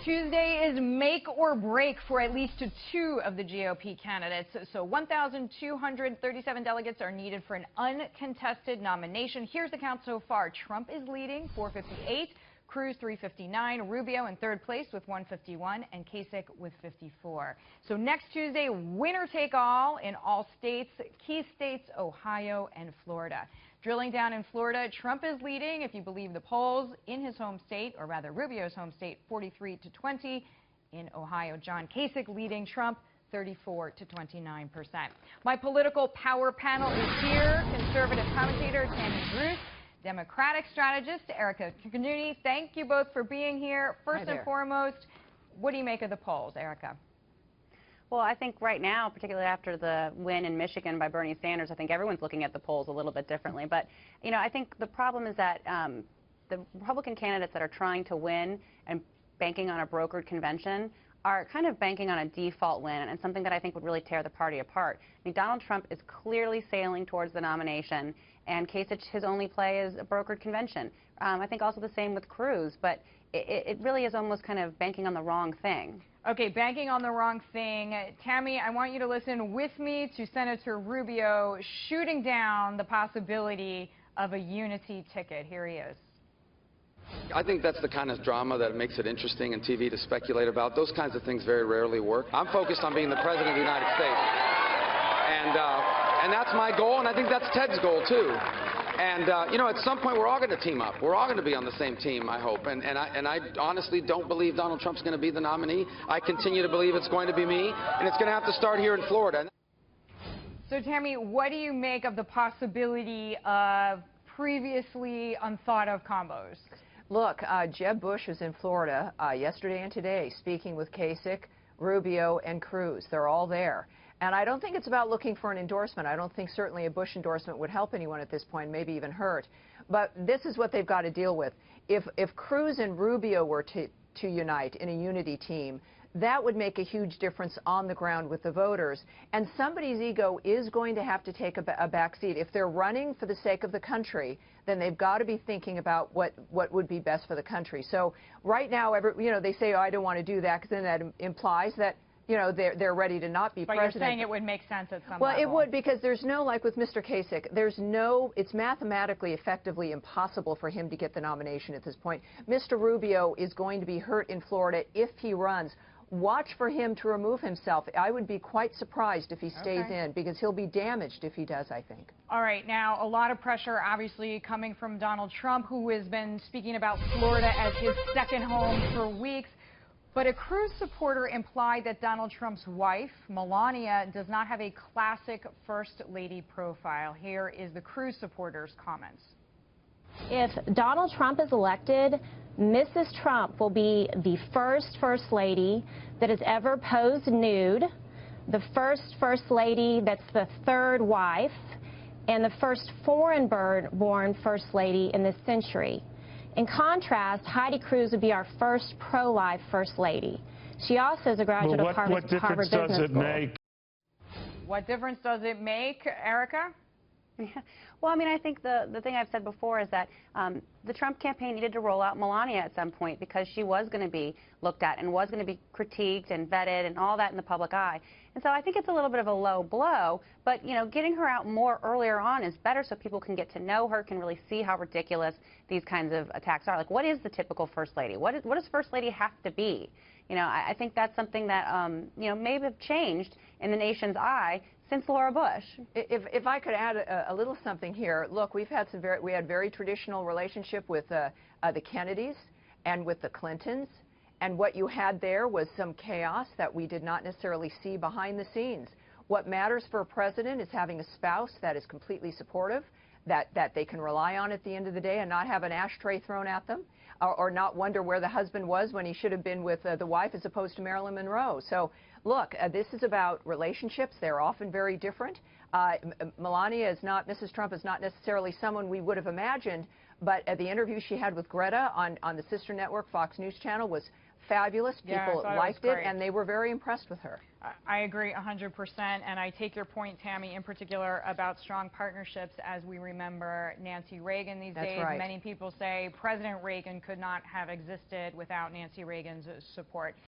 Tuesday is make or break for at least two of the GOP candidates. So 1,237 delegates are needed for an uncontested nomination. Here's the count so far. Trump is leading, 458. Cruz 359, Rubio in third place with 151, and Kasich with 54. So next Tuesday, winner take all in all states, key states, Ohio and Florida. Drilling down in Florida, Trump is leading, if you believe the polls, in his home state, or rather Rubio's home state, 43-20. In Ohio, John Kasich leading Trump 34-29%. My political power panel is here. Conservative commentator Tammy Bruce, Democratic strategist Erikka Knuti. Thank you both for being here. First and foremost, what do you make of the polls, Erikka? Well, I think right now, particularly after the win in Michigan by Bernie Sanders, I think everyone's looking at the polls a little bit differently. But, you know, I think the problem is that the Republican candidates that are trying to win and banking on a brokered convention are kind of banking on a default win, and something that I think would really tear the party apart. I mean, Donald Trump is clearly sailing towards the nomination, and Kasich, his only play is a brokered convention. I think also the same with Cruz, but it really is almost kind of banking on the wrong thing. Okay, banking on the wrong thing. Tammy, I want you to listen with me to Senator Rubio shooting down the possibility of a unity ticket. Here he is. I think that's the kind of drama that makes it interesting in TV to speculate about. Those kinds of things very rarely work. I'm focused on being the President of the United States. And that's my goal, and I think that's Ted's goal, too. And, you know, at some point, we're all going to team up. We're all going to be on the same team, I hope. And I honestly don't believe Donald Trump's going to be the nominee. I continue to believe it's going to be me, and it's going to have to start here in Florida. So, Tammy, what do you make of the possibility of previously unthought-of combos? Look, Jeb Bush is in Florida yesterday and today speaking with Kasich, Rubio, and Cruz. They're all there. And I don't think it's about looking for an endorsement. I don't think certainly a Bush endorsement would help anyone at this point, maybe even hurt. But this is what they've got to deal with. If Cruz and Rubio were to unite in a unity team, that would make a huge difference on the ground with the voters. And somebody's ego is going to have to take a back seat. If they're running for the sake of the country, then they've got to be thinking about what would be best for the country. So right now, they say, oh, I don't want to do that, because then that implies that, you know, they're ready to not be president. But you're saying it would make sense at some level. Well, it would, because there's no, like with Mr. Kasich, it's mathematically effectively impossible for him to get the nomination at this point. Mr. Rubio is going to be hurt in Florida if he runs. Watch for him to remove himself. I would be quite surprised if he stays in, because he'll be damaged if he does, I think. All right. Now, a lot of pressure, obviously, coming from Donald Trump, who has been speaking about Florida as his second home for weeks. But a Cruz supporter implied that Donald Trump's wife, Melania, does not have a classic First Lady profile. Here is the Cruz supporter's comments. If Donald Trump is elected, Mrs. Trump will be the first Lady that has ever posed nude, the first Lady that's the third wife, and the first foreign-born First Lady in this century. In contrast, Heidi Cruz would be our first pro-life First Lady. She also is a graduate of Harvard Business School. What difference does it make? What difference does it make, Erikka? Well, I mean, I think the thing I've said before is that the Trump campaign needed to roll out Melania at some point, because she was going to be looked at and was going to be critiqued and vetted and all that in the public eye. And so I think it's a little bit of a low blow, but, you know, getting her out more earlier on is better, so people can get to know her, can really see how ridiculous these kinds of attacks are. Like, what is the typical First Lady? What does First Lady have to be? You know, I think that's something that, you know, may have changed in the nation's eye since Laura Bush. If I could add a little something here, look, we had very traditional relationship with the Kennedys and with the Clintons, and what you had there was some chaos that we did not necessarily see behind the scenes. What matters for a president is having a spouse that is completely supportive, that they can rely on at the end of the day, and not have an ashtray thrown at them, or not wonder where the husband was when he should have been with the wife as opposed to Marilyn Monroe. So, look, this is about relationships. They're often very different. Melania is not, Mrs. Trump is not necessarily someone we would have imagined, but the interview she had with Greta on the sister network, Fox News Channel, was fabulous. Yeah, People I thought liked it was it, great. and they were very impressed with her. I agree 100%, and I take your point, Tammy, in particular about strong partnerships as we remember Nancy Reagan these That's days. right. Many people say President Reagan could not have existed without Nancy Reagan's support.